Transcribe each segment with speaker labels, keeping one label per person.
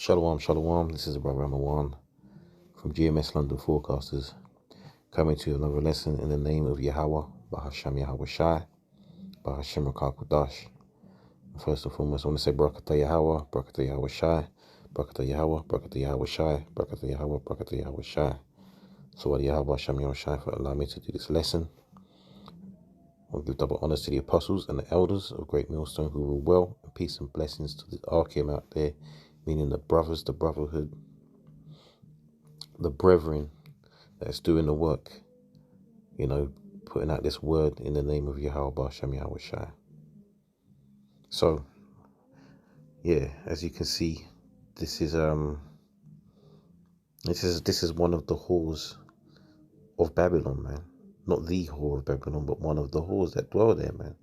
Speaker 1: Shalom, shalom. This is Brother Ramawan from GMS London Forecasters, coming to another lesson in the name of Yahweh, Bahasham Yahweh Shai, Bahasham Rakakudash. First and foremost, I want to say Barakatah Yahweh, Barakatah Yahweh Shai, Barakatah Yahweh, Barakatah Yahweh Shai, Barakatah Yahweh, Barakatah Yahweh Shai. So, Yahweh Hashem Yahweh Shai for allowing me to do this lesson. I'll give double honors to the apostles and the elders of Great Millstone who rule well, and peace and blessings to the Arkim out there, meaning the brothers, the brotherhood, the brethren that's doing the work, putting out this word in the name of Yahweh Hashem Yahweh Shai. So, as you can see, this is one of the whores of Babylon, man. Not the whore of Babylon, but one of the whores that dwell there, man.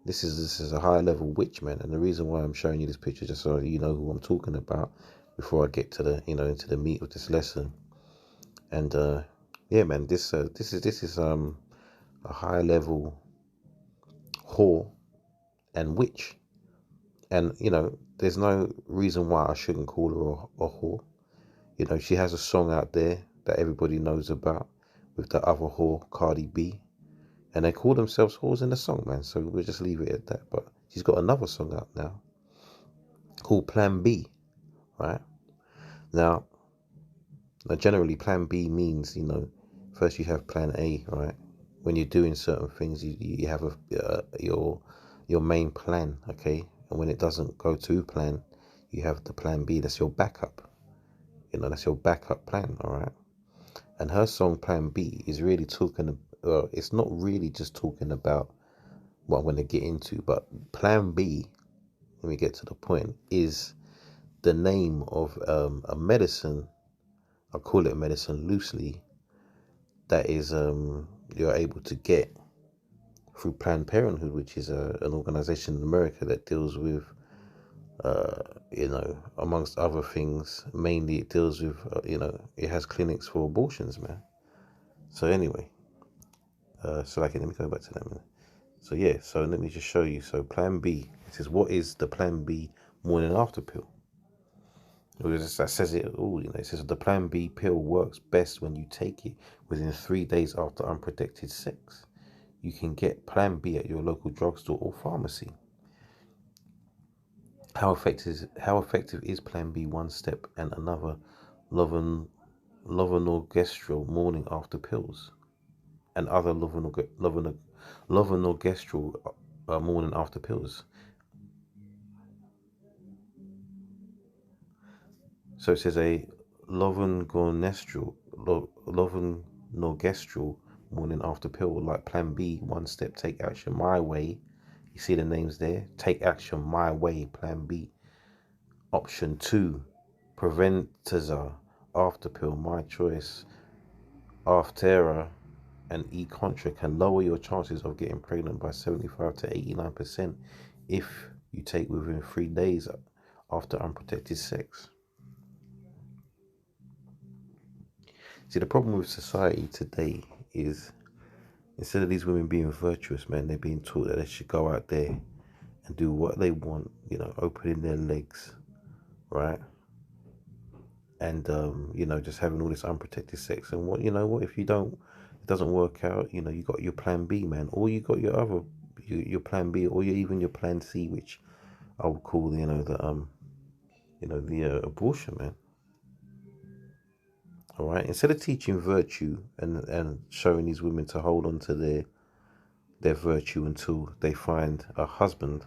Speaker 1: This is a high level witch, man. And the reason why I'm showing you this picture, just so you know who I'm talking about before I get to the into the meat of this lesson. And man, this is a high level whore and witch. And there's no reason why I shouldn't call her a whore. She has a song out there that everybody knows about with the other whore, Cardi B. And they call themselves whores in the song, man. So we'll just leave it at that. But she's got another song out now called Plan B, right? Now generally Plan B means, first you have Plan A, right? When you're doing certain things, you have your main plan, okay? And when it doesn't go to plan, you have the Plan B. That's your backup. That's your backup plan, all right? And her song Plan B is really talking. It's not really just talking about what I'm going to get into, but Plan B, when we get to the point, is the name of a medicine. I call it medicine loosely. That is you're able to get through Planned Parenthood, which is an organization in America that deals with, amongst other things, mainly it deals with, it has clinics for abortions, man. So anyway, let me go back to that, man. So let me just show you. So Plan B, it says, what is the Plan B morning after pill? That says it all, It says the Plan B pill works best when you take it within 3 days after unprotected sex. You can get Plan B at your local drugstore or pharmacy. How effective is Plan B? One step and another Lovanorgestrel morning after pills, and other Lovanorgestrel morning after pills. So it says a Lovanorgestrel morning after pill, like Plan B, one step, take action my way. You see the names there? Take action my way, Plan B. Option 2, Preventazar, after pill, my choice. Aftera and E-Contra can lower your chances of getting pregnant by 75 to 89% if you take within 3 days after unprotected sex. See, the problem with society today is, instead of these women being virtuous, man, they're being taught that they should go out there and do what they want, opening their legs, right? And, just having all this unprotected sex. And what if it doesn't work out, you got your Plan B, man, or you got your Plan B, or even your Plan C, which I would call, the abortion, man. All right. Instead of teaching virtue and showing these women to hold on to their virtue until they find a husband,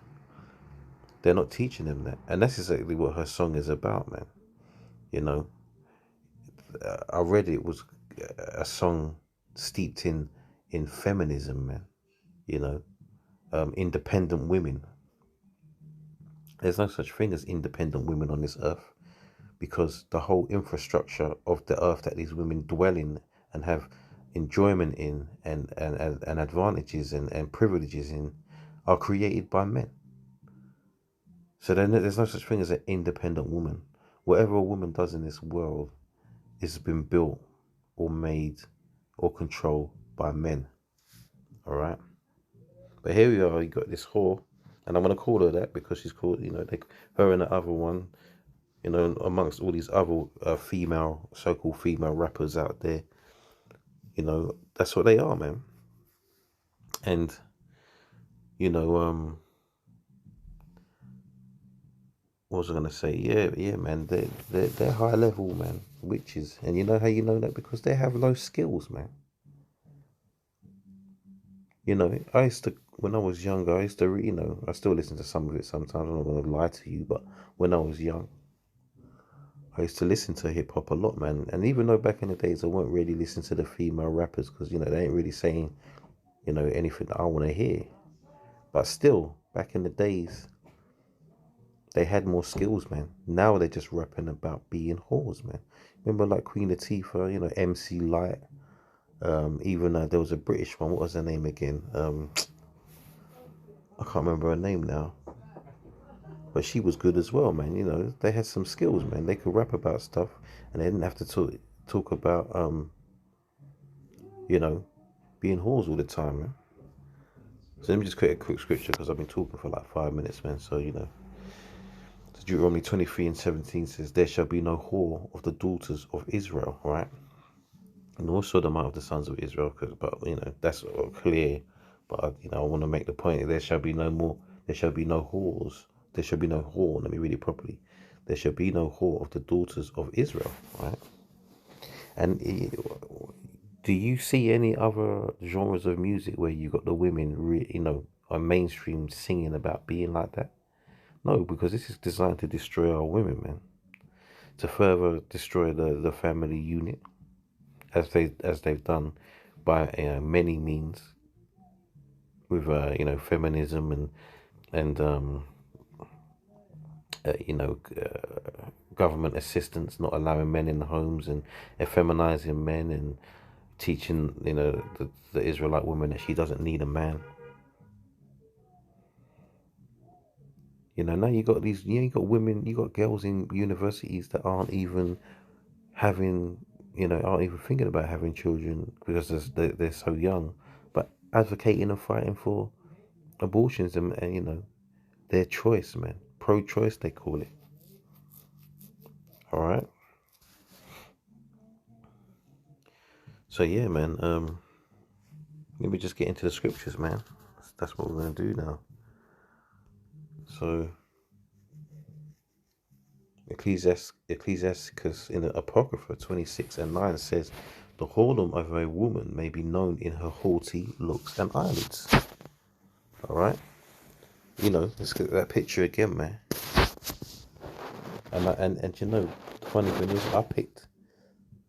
Speaker 1: they're not teaching them that. And that's exactly what her song is about, man. I read it was a song steeped in feminism, man. Independent women. There's no such thing as independent women on this earth, because the whole infrastructure of the earth that these women dwell in and have enjoyment in and advantages and privileges in are created by men. So then there's no such thing as an independent woman. Whatever a woman does in this world has been built or made or controlled by men. All right. But here we are. You got this whore, and I'm gonna call her that because she's called, her and the other one, You know, amongst all these other female, so-called female rappers out there. You know, that's what they are, man. And you know, what was I gonna say? Yeah, man. They're high level, man. Witches, and you know how you know that, because they have low skills, man. You know, I used to, when I was younger, I used to, you know, I still listen to some of it sometimes. I'm not gonna lie to you, but when I was young, I used to listen to hip hop a lot, man. And even though back in the days I weren't really listening to the female rappers, because you know they ain't really saying, you know, anything that I want to hear. But still, back in the days, they had more skills, man. Now they're just rapping about being whores, man. Remember, like Queen Latifah, you know, MC Light. Even there was a British one. What was her name again? I can't remember her name now. But she was good as well, man. You know, they had some skills, man. They could rap about stuff, and they didn't have to talk about, you know, being whores all the time, man. So let me just create a quick scripture, because I've been talking for like 5 minutes, man. So you know, so Deuteronomy 23:17 says, "There shall be no whore of the daughters of Israel," right? And also the amount of the sons of Israel, but you know that's clear. But you know, I want to make the point that there shall be no more. There shall be no whores. There shall be no whore. Let me read it properly. There shall be no whore of the daughters of Israel, right? And do you see any other genres of music where you got the women, you know, on mainstream singing about being like that? No, because this is designed to destroy our women, man. To further destroy the family unit, as they've done by many means, with you know, feminism and you know, government assistance not allowing men in the homes, and effeminizing men, and teaching, you know, the Israelite woman that she doesn't need a man. You know, now you got these, you know, you got women, you got girls in universities that aren't even having, you know, aren't even thinking about having children, because they're so young, but advocating and fighting for abortions, and you know, their choice, man. Pro-choice, they call it. All right. So yeah, man. Let me just get into the scriptures, man. That's what we're gonna do now. So Ecclesiasticus in the Apocrypha 26:9 says, "The whoredom of a woman may be known in her haughty looks and eyelids." All right. You know, let's get that picture again, man. And you know, the funny thing is, I picked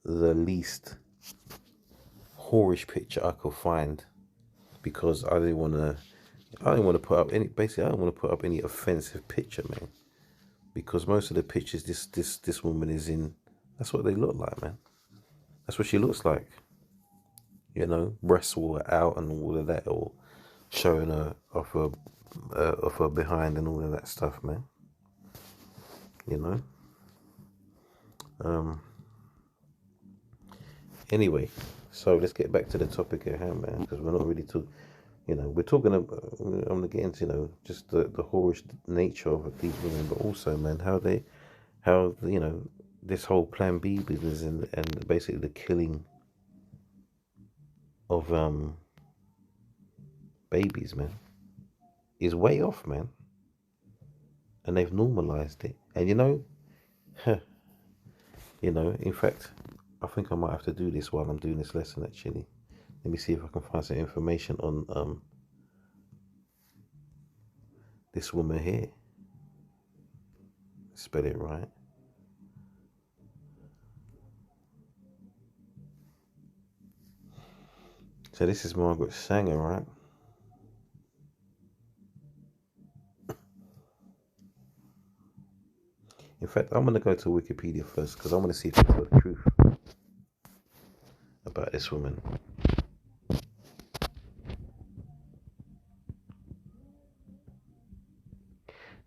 Speaker 1: the least whorish picture I could find, because I didn't want to put up any. Basically, I don't want to put up any offensive picture, man. Because most of the pictures this woman is in, that's what they look like, man. That's what she looks like. You know, breasts all out and all of that, or showing her off her behind and all of that stuff, man. You know. Um. Anyway, so let's get back to the topic at hand, man, because we're not really talking. You know, we're talking about. I'm gonna get into, you know, just the whorish nature of these women, but also, man, how you know, this whole Plan B business, and basically the killing of babies, man, is way off, man, and they've normalized it. And you know, you know, in fact, I think I might have to do this while I'm doing this lesson. Actually, let me see if I can find some information on this woman here. Spell it right. So this is Margaret Sanger, right? In fact, I'm going to go to Wikipedia first, because I want to see if I tell the truth about this woman.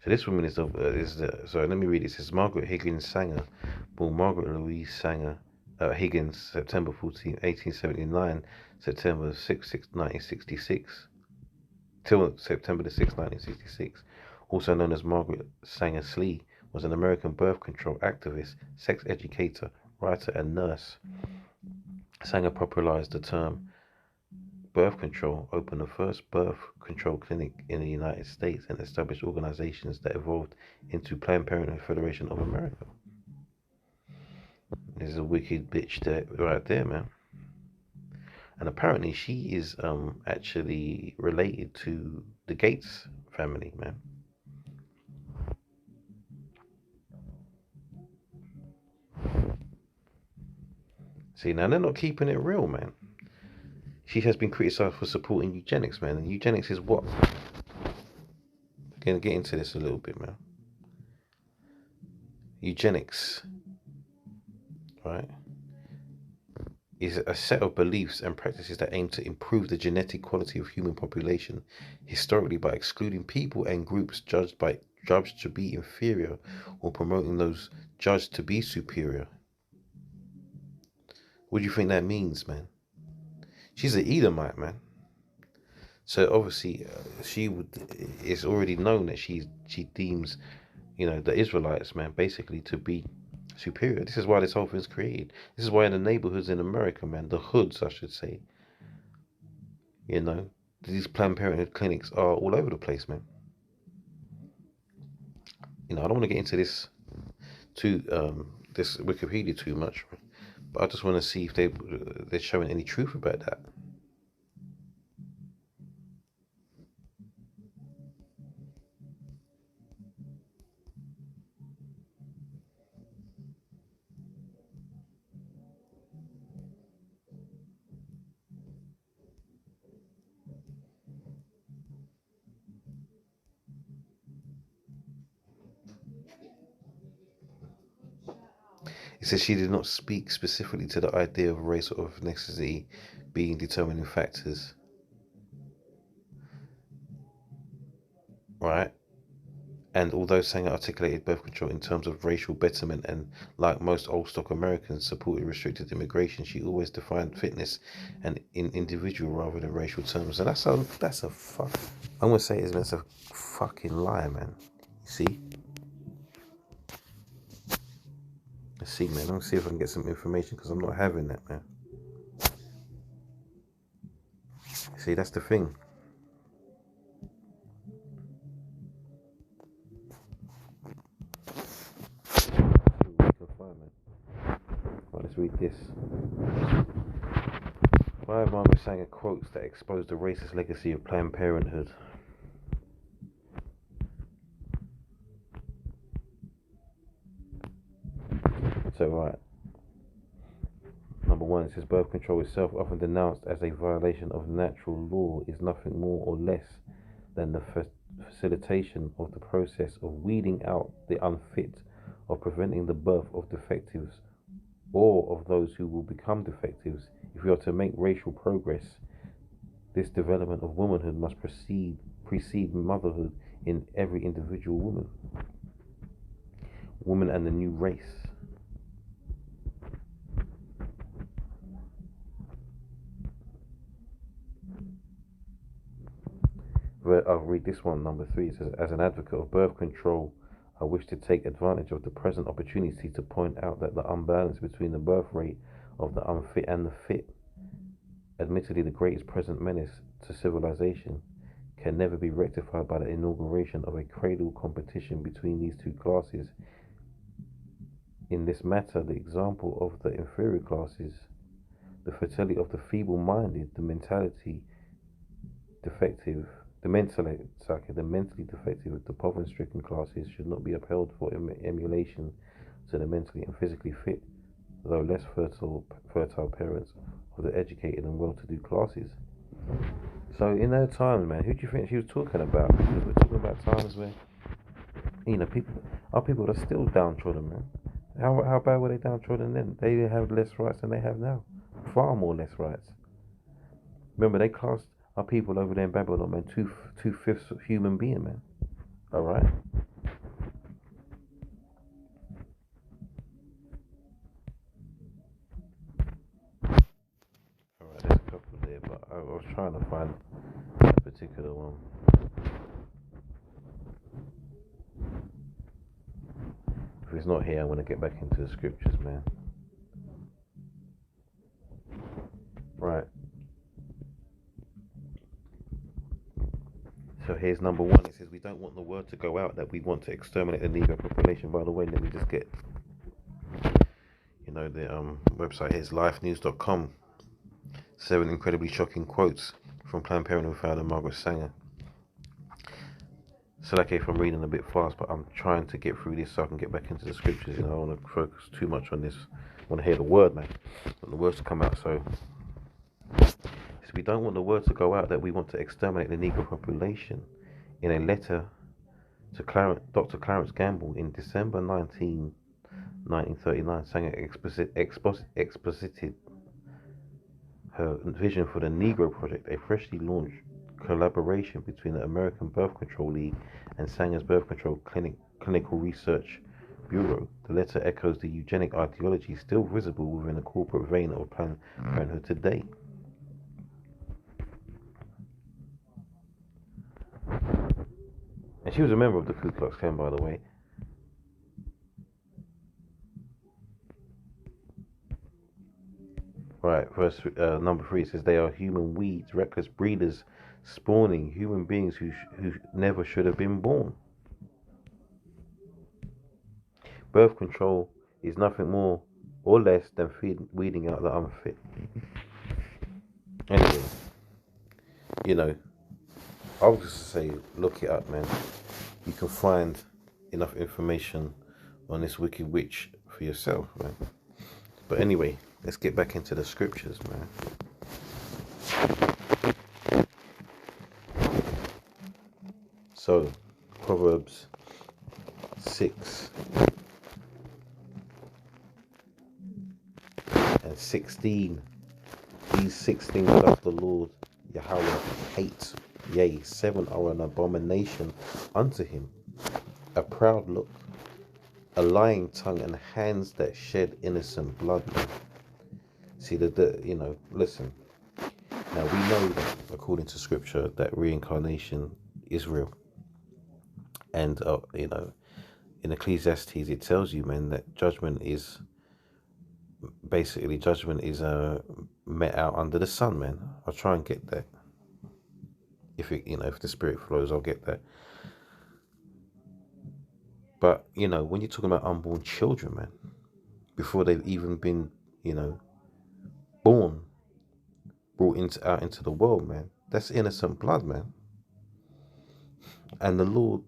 Speaker 1: So this woman is sorry, let me read it. It says Margaret Higgins Sanger, born Margaret Louise Sanger Higgins, September 14, 1879, September 6, 1966, till September the 6th, 1966, also known as Margaret Sanger Slee, was an American birth control activist, sex educator, writer, and nurse. Sanger popularized the term birth control, opened the first birth control clinic in the United States, and established organizations that evolved into Planned Parenthood Federation of America. This is a wicked bitch there, right there, man. And apparently she is actually related to the Gates family, man. See, now they're not keeping it real, man. She has been criticized for supporting eugenics, man. And eugenics is what? We're going to get into this a little bit, man. Eugenics, right, is a set of beliefs and practices that aim to improve the genetic quality of human population, historically by excluding people and groups judged to be inferior or promoting those judged to be superior. What do you think that means, man? She's an Edomite, man. So obviously, it's already known that she deems, the Israelites, man, basically to be superior. This is why this whole thing's created. This is why in the neighborhoods in America, man, the hoods, I should say, these Planned Parenthood clinics are all over the place, man. I don't want to get into this this Wikipedia too much, but I just want to see if they're showing any truth about that. It says she did not speak specifically to the idea of race or of ethnicity being determining factors. Right? And although Sanger articulated birth control in terms of racial betterment and, like most old stock Americans, supported restricted immigration, she always defined fitness and in individual rather than racial terms. And that's a fuck. I'm gonna say it's a fucking lie, man. You see? Let's see, man. Let me see if I can get some information because I'm not having that, man. See, that's the thing. Right, let's read this. 5 Margaret Sanger quotes that expose the racist legacy of Planned Parenthood. So, right. Number 1, it says birth control itself, often denounced as a violation of natural law, is nothing more or less than the facilitation of the process of weeding out the unfit, of preventing the birth of defectives or of those who will become defectives. If we are to make racial progress, this development of womanhood must precede motherhood in every individual woman and the new race. I'll read this one, number 3. It says, as an advocate of birth control, I wish to take advantage of the present opportunity to point out that the unbalance between the birth rate of the unfit and the fit, admittedly the greatest present menace to civilization, can never be rectified by the inauguration of a cradle competition between these two classes. In this matter, the example of the inferior classes, the fertility of the feeble-minded, the mentally defective, the mentally defective, the poverty-stricken classes should not be upheld for emulation to the mentally and physically fit, though less fertile parents of the educated and well-to-do classes. So in those times, man, who do you think she was talking about? Because we're talking about times where, people are still downtrodden, man. How bad were they downtrodden then? They have less rights than they have now. Far more less rights. Remember, they classed our people over there in Babylon, man, two-fifths of human being, man. Alright? Alright, there's a couple there, but I was trying to find a particular one. it's not here, I'm going to get back into the scriptures, man. Right. So here's number one. It says, we don't want the word to go out that we want to exterminate the Negro population. By the way, let me just get, the website here is lifenews.com. 7 incredibly shocking quotes from Planned Parenthood founder Margaret Sanger. So, okay, if I'm reading a bit fast, but I'm trying to get through this so I can get back into the scriptures. I don't want to focus too much on this. I want to hear the word, man. I want the words to come out. So we don't want the word to go out that we want to exterminate the Negro population. In a letter to Dr. Clarence Gamble in December 1939, Sanger exposited her vision for the Negro Project, a freshly launched collaboration between the American Birth Control League and Sanger's Birth Control Clinical Research Bureau. The letter echoes the eugenic ideology still visible within the corporate vein of Planned Parenthood today. And she was a member of the Ku Klux Klan, by the way. Right, verse number 3 says, they are human weeds, reckless breeders, spawning human beings who never should have been born. Birth control is nothing more or less than weeding out the unfit. Anyway, I was just to say, look it up, man. You can find enough information on this wicked witch for yourself, man. But anyway, let's get back into the scriptures, man. So, Proverbs 6 and 16. These 6 things doth the Lord Yahweh hate. Yea, 7 are an abomination unto him: a proud look, a lying tongue, and hands that shed innocent blood. See, listen. Now, we know that, according to scripture, that reincarnation is real. And, in Ecclesiastes, it tells you, man, that judgment is met out under the sun, man. I'll try and get that. If the spirit flows, I'll get that. But, when you're talking about unborn children, man, before they've even been, brought out into the world, man, that's innocent blood, man. And the Lord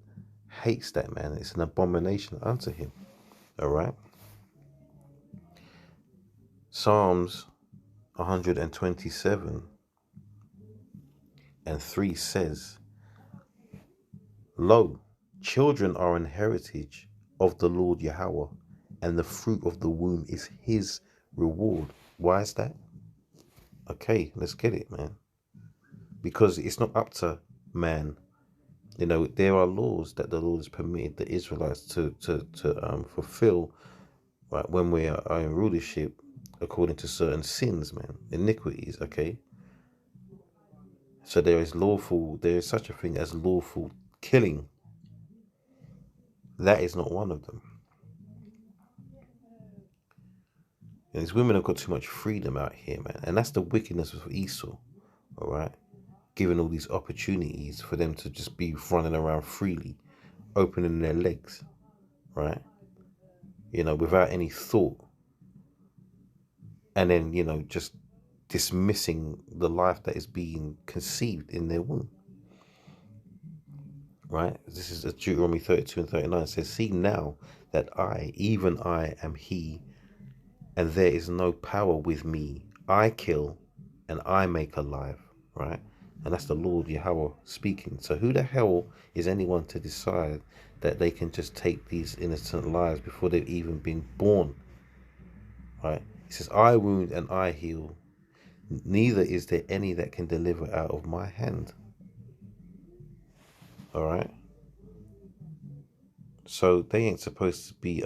Speaker 1: hates that, man. It's an abomination unto him. All right? Psalms 127 and 3 says, lo, children are an heritage of the Lord Yahweh, and the fruit of the womb is his reward. Why is that? Okay, let's get it, man. Because it's not up to man. There are laws that the Lord has permitted the Israelites to fulfill, right, when we are in rulership, according to certain sins, man, iniquities, okay? So there is such a thing as lawful killing. That is not one of them. And these women have got too much freedom out here, man. And that's the wickedness of Esau, all right? Giving all these opportunities for them to just be running around freely, opening their legs, right? Without any thought. And then, just dismissing the life that is being conceived in their womb. Right? This is Deuteronomy 32 and 39. It says, see now that I, even I, am he, and there is no power with me. I kill and I make alive. Right? And that's the Lord Yahweh speaking. So who the hell is anyone to decide that they can just take these innocent lives before they've even been born? Right? He says, I wound and I heal. Neither is there any that can deliver out of my hand. All right? So they ain't supposed to be,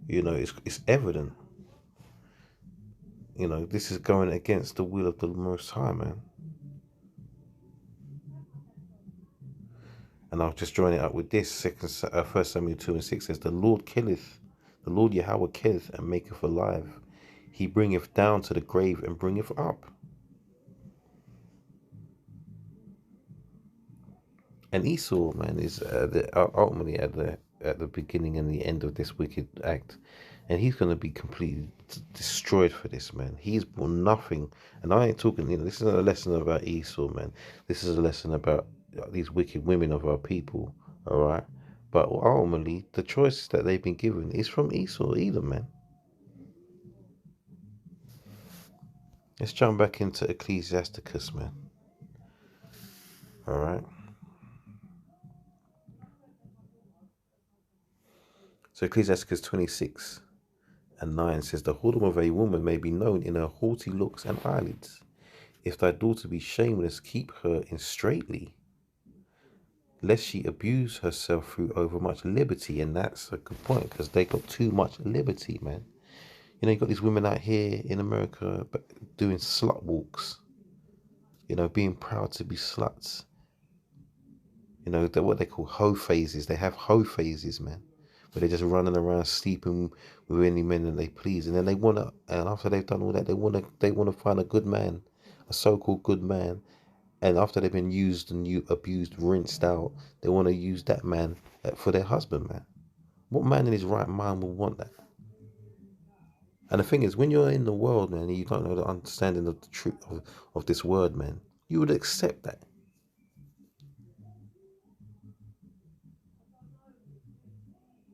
Speaker 1: it's evident. This is going against the will of the Most High, man. And I'll just join it up with this. First Samuel 2:6 says, the Lord killeth, the Lord Yahweh killeth and maketh alive. He bringeth down to the grave and bringeth up. And Esau, man, is ultimately at the beginning and the end of this wicked act, and he's going to be completely destroyed for this, man. He's born nothing, and I ain't talking. This isn't a lesson about Esau, man. This is a lesson about these wicked women of our people. All right, but ultimately, the choices that they've been given is from Esau, either, man. Let's jump back into Ecclesiasticus, man. All right. So Ecclesiasticus 26:9 says, the whoredom of a woman may be known in her haughty looks and eyelids. If thy daughter be shameless, keep her in straitly, lest she abuse herself through overmuch liberty. And that's a good point, because they got too much liberty, man. You got these women out here in America doing slut walks, being proud to be sluts. They're what they call hoe phases. They have hoe phases, man, where they're just running around sleeping with any men that they please, and then and after they've done all that, they wanna find a good man, a so-called good man, and after they've been used and abused, rinsed out, they want to use that man for their husband, man. What man in his right mind will want that? And the thing is, when you're in the world, man, and you don't know the understanding of the truth of this word, man, you would accept that.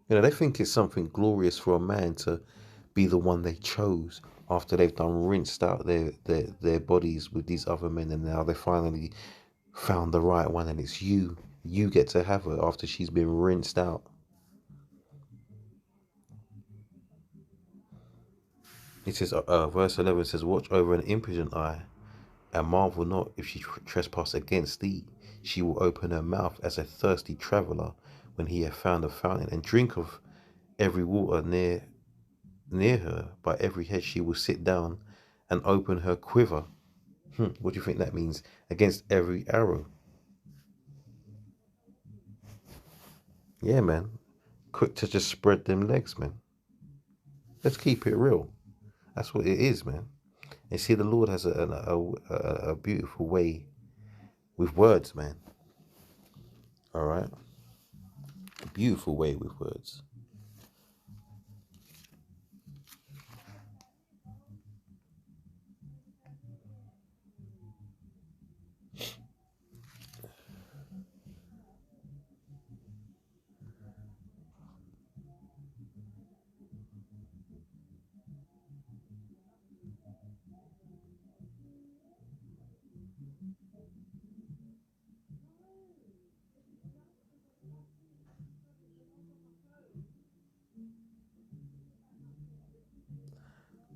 Speaker 1: They think it's something glorious for a man to be the one they chose after they've done rinsed out their bodies with these other men, and now they finally found the right one, and it's you. You get to have her after she's been rinsed out. It says, verse 11 says, watch over an impudent eye, and marvel not if she trespass against thee. She will open her mouth as a thirsty traveller when he hath found a fountain, and drink of every water near her. By every head she will sit down and open her quiver. What do you think that means? Against every arrow. Yeah, man. Quick to just spread them legs, man. Let's keep it real. That's what it is, man. And see, the Lord has a beautiful way with words, man. All right? A beautiful way with words.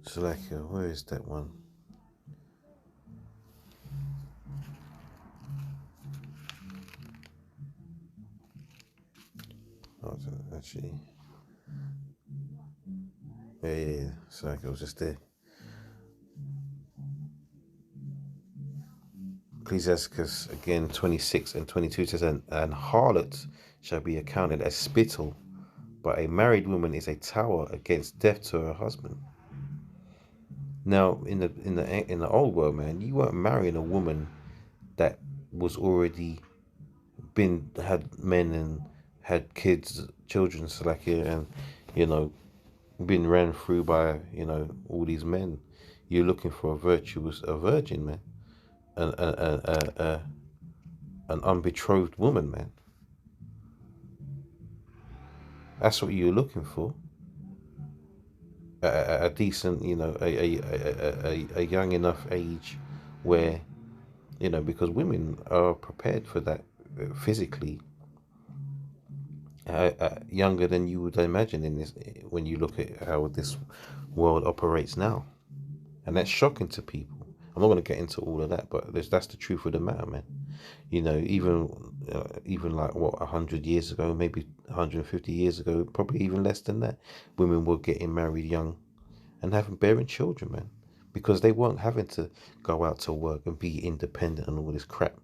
Speaker 1: So, like, where is that one? Oh, actually. Yeah. So, like, it was just there. Ecclesiasticus again 26:22 says, and harlot shall be accounted as spittle, but a married woman is a tower against death to her husband. Now, in the old world, man, you weren't marrying a woman that was already had men and had kids, children, so like, and been ran through by all these men. You're looking for a virgin, man, an unbetrothed woman, man. That's what you're looking for. A decent, a young enough age where, because women are prepared for that physically, younger than you would imagine in this, when you look at how this world operates now. And that's shocking to people. I'm not going to get into all of that, but that's the truth of the matter, man. Even like 100 years ago, maybe 150 years ago, probably even less than that, women were getting married young and bearing children, man, because they weren't having to go out to work and be independent and all this crap.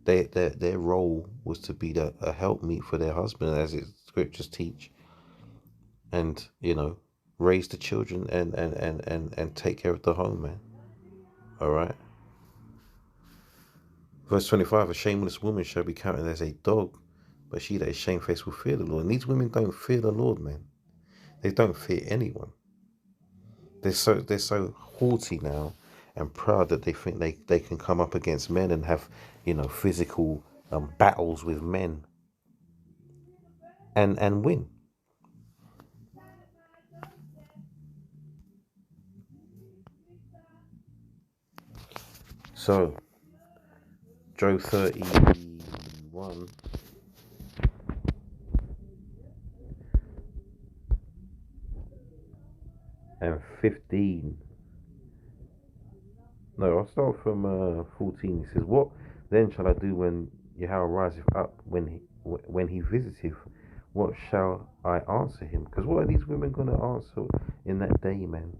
Speaker 1: their role was to be a helpmeet for their husband, as its scriptures teach, and raise the children and take care of the home, man. All right. Verse 25: a shameless woman shall be counted as a dog, but she that is shamefaced will fear the Lord. And these women don't fear the Lord, man. They don't fear anyone. They're so haughty now and proud that they think they can come up against men and have physical battles with men and win. So Job 31 and 15. No, I'll start from 14. It says, "What then shall I do when Yahweh riseth up, when he visiteth? What shall I answer him?" Because what are these women going to answer in that day, man?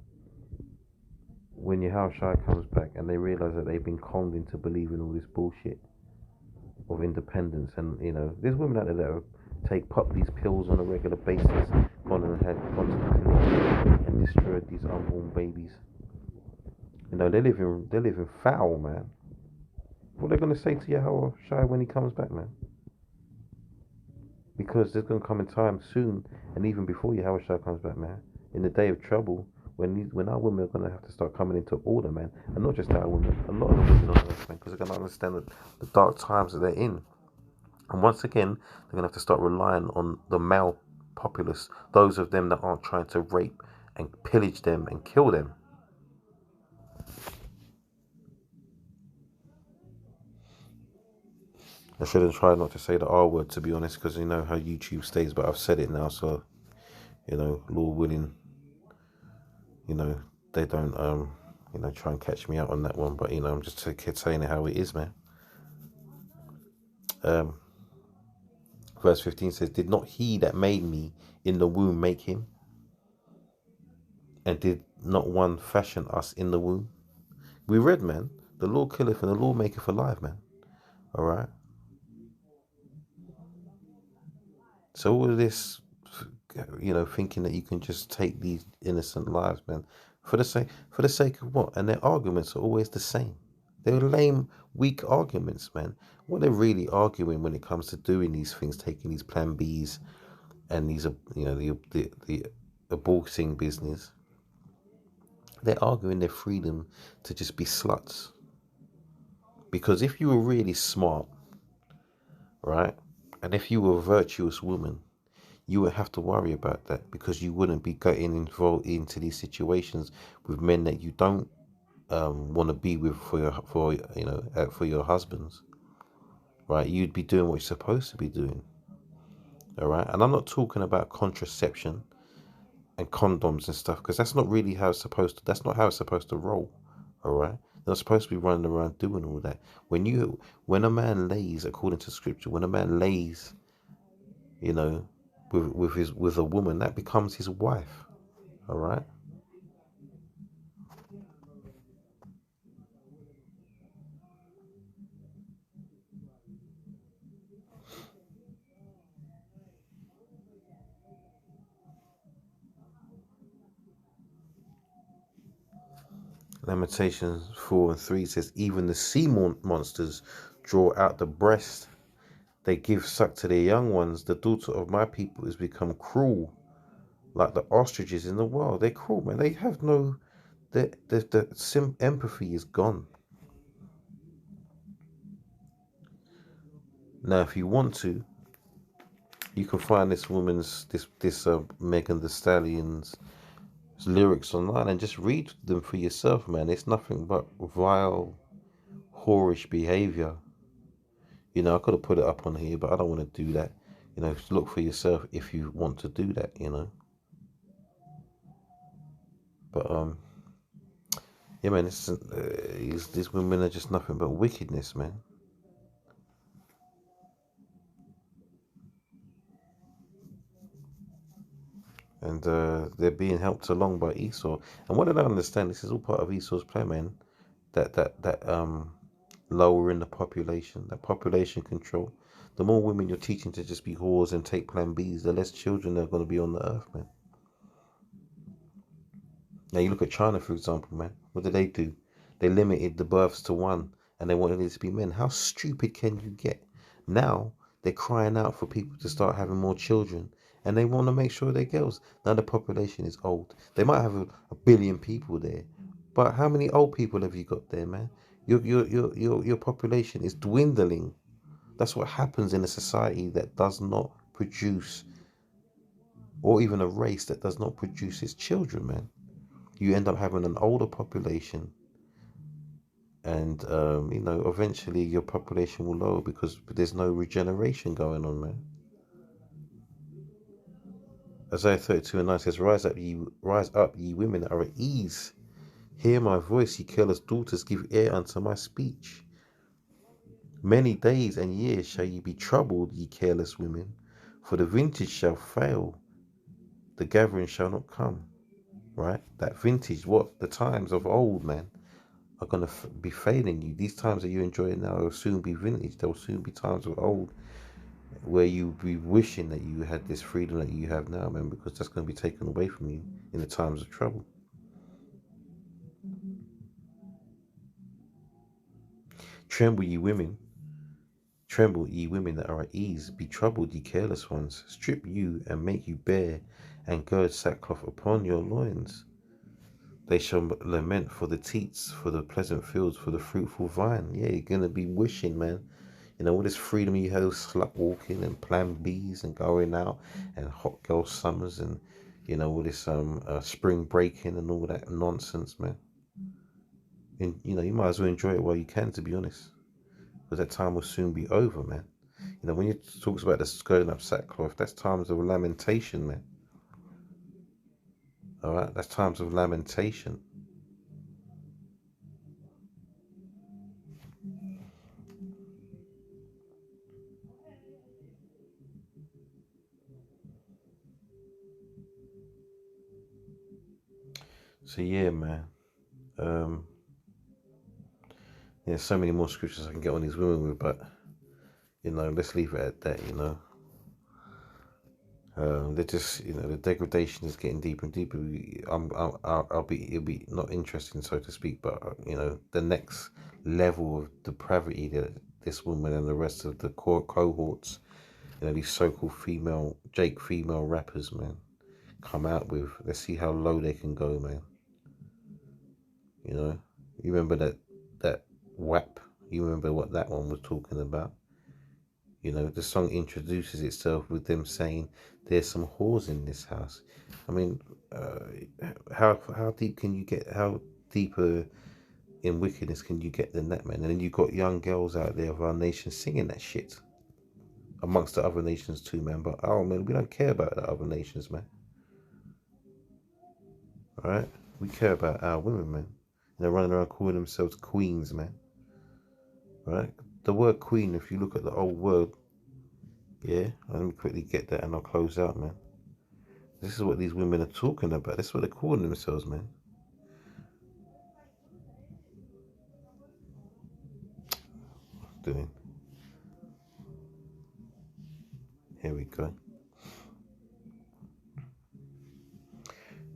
Speaker 1: When Yahweh comes back and they realize that they've been conned into believing all this bullshit of independence, and there's women out there that pop these pills on a regular basis, gone to the clinic and destroyed these unborn babies. They're living foul, man. What are they gonna say to Yahweh when he comes back, man? Because there's gonna come a time soon, and even before Yahweh comes back, man, in the day of trouble, when our women are gonna have to start coming into order, man, and not just our women, a lot of the women on earth, man, because they're gonna understand the dark times that they're in, and once again, they're gonna have to start relying on the male populace, those of them that aren't trying to rape and pillage them and kill them. I should have tried not to say the R word, to be honest, because you know how YouTube stays, but I've said it now, so Lord willing, they don't try and catch me out on that one, but I'm just saying it how it is, man. Verse 15 says, "Did not he that made me in the womb make him? And did not one fashion us in the womb?" We read, man, the Lord killeth and the Lord maketh alive, man. All right. So all of this, thinking that you can just take these innocent lives, man, for the sake of what? And their arguments are always the same. They're lame, weak arguments, man. What they're really arguing when it comes to doing these things, taking these Plan Bs and these, the aborting business, they're arguing their freedom to just be sluts. Because if you were really smart, right, and if you were a virtuous woman, you wouldn't have to worry about that, because you wouldn't be getting involved into these situations with men that you don't want to be with for your husbands, right? You'd be doing what you're supposed to be doing, all right? And I'm not talking about contraception and condoms and stuff, because that's not really how it's supposed to. That's not how it's supposed to roll, all right? They're not supposed to be running around doing all that. When a man lays, according to scripture, when a man lays, with a woman, that becomes his wife, all right? Lamentations 4:3 says, "Even the sea monsters draw out the breast. They give suck to their young ones. The daughter of my people is become cruel, like the ostriches in the wild." They're cruel, man. They have no, the empathy is gone. Now, if you want to, you can find this Megan Thee Stallion's lyrics online and just read them for yourself, man. It's nothing but vile, whorish behavior. I could have put it up on here, but I don't want to do that. Look for yourself if you want to do that. But yeah, man, these women are just nothing but wickedness, man. And they're being helped along by Esau. And what I don't understand, this is all part of Esau's plan, man. That lowering the population, that population control. The more women you're teaching to just be whores and take plan Bs, the less children are going to be on the earth, man. Now you look at China, for example, man. What did they do? They limited the births to one, and they wanted it to be men. How stupid can you get? Now they're crying out for people to start having more children, and they want to make sure they're girls. Now the population is old. They might have a billion people there, but how many old people have you got there, man? Your population is dwindling. That's what happens in a society that does not produce, or even a race that does not produce its children, man. You end up having an older population, and eventually your population will lower because there's no regeneration going on, man. Isaiah 32:9 says, rise up, ye women that are at ease. Hear my voice, ye careless daughters, give ear unto my speech. Many days and years shall ye be troubled, ye careless women, for the vintage shall fail, the gathering shall not come. Right? That vintage, what the times of old, man, are going to be failing you. These times that you enjoy now will soon be vintage. There will soon be times of old where you'll be wishing that you had this freedom that you have now, man, because that's going to be taken away from you in the times of trouble. Tremble, ye women. Tremble, ye women that are at ease. Be troubled, ye careless ones. Strip you and make you bare, and gird sackcloth upon your loins. They shall lament for the teats, for the pleasant fields, for the fruitful vine. Yeah, you're going to be wishing, man. You know, all this freedom you have, slut walking and plan Bs and going out and hot girl summers and, all this spring breaking and all that nonsense, man. And, you might as well enjoy it while you can, to be honest. Because that time will soon be over, man. When you talks about the skirting up sackcloth, that's times of lamentation, man. All right? That's times of lamentation. So, yeah, man. There's so many more scriptures I can get on these women with, but, let's leave it at that, They're just, the degradation is getting deeper and deeper. It'll be not interesting, so to speak, but the next level of depravity that this woman and the rest of the cohorts, these so-called female rappers, man, come out with. Let's see how low they can go, man. You remember that WAP? You remember what that one was talking about? The song introduces itself with them saying, "There's some whores in this house." I mean, how deep can you get? How deeper in wickedness can you get than that, man? And then you got young girls out there of our nation singing that shit, amongst the other nations too, man. But man, we don't care about the other nations, man. All right, we care about our women, man. They're running around calling themselves queens, man. All right, the word queen, if you look at the old word. Yeah, let me quickly get that and I'll close out, man. This is what these women are talking about. That's what they're calling themselves, man. Doing. Here we go.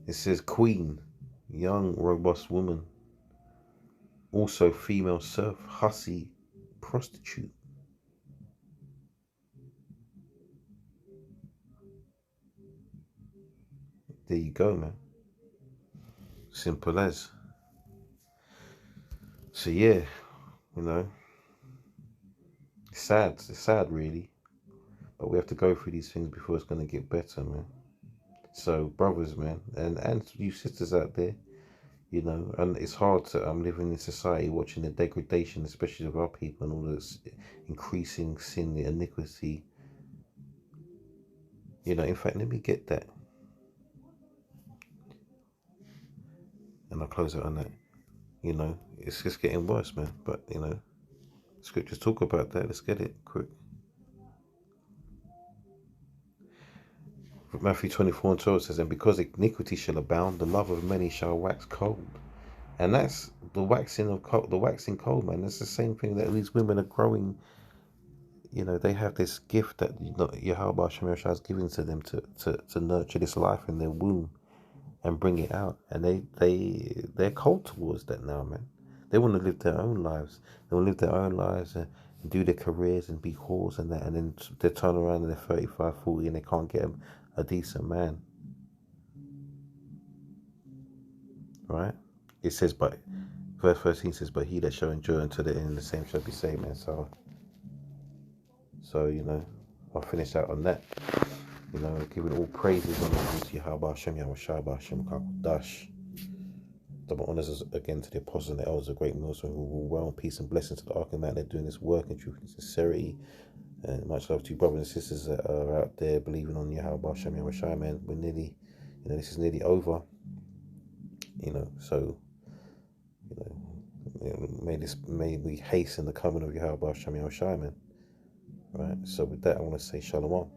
Speaker 1: It says queen, young, robust woman. Also female serf, hussy, prostitute. There you go, man. Simple as. So yeah, it's sad. It's sad, really. But we have to go through these things before it's going to get better, man. So, brothers, man, and you sisters out there, and it's hard to living in society watching the degradation, especially of our people, and all this increasing sin, the iniquity. In fact, let me get that. And I'll close it on that. It's just getting worse, man. But, scriptures talk about that. Let's get it quick. Matthew 24:12 says, "And because iniquity shall abound, the love of many shall wax cold. And that's the waxing of cold, the waxing cold, man. That's the same thing that these women are growing. You know, they have this gift that Yahweh Hashem is giving to them to nurture this life in their womb and bring it out. And they're cold towards that now, man. They want to live their own lives. They want to live their own lives and do their careers and be whores and that. And then they turn around and they're 35, 40 and they can't get a decent man. Right? It says, but verse 13 says, but he that shall endure unto the end, the same shall be saved, man. So you know, I'll finish out on that. You know, giving all praises on to Yahweh Hashem, Yahweh Shai Hashem Kakodash. Double honors again to the apostles and the elders of great millstone who will well, peace and blessings to the Ark and man. They're doing this work in truth and sincerity. And much love to you, brothers and sisters that are out there believing on Yahweh Hashem, Yahweh Shai, man. We're nearly, you know, this is nearly over. You know, so, you know, may we hasten the coming of Yahweh Hashem, Yahweh Shai, man. Right. So with that, I want to say Shalom.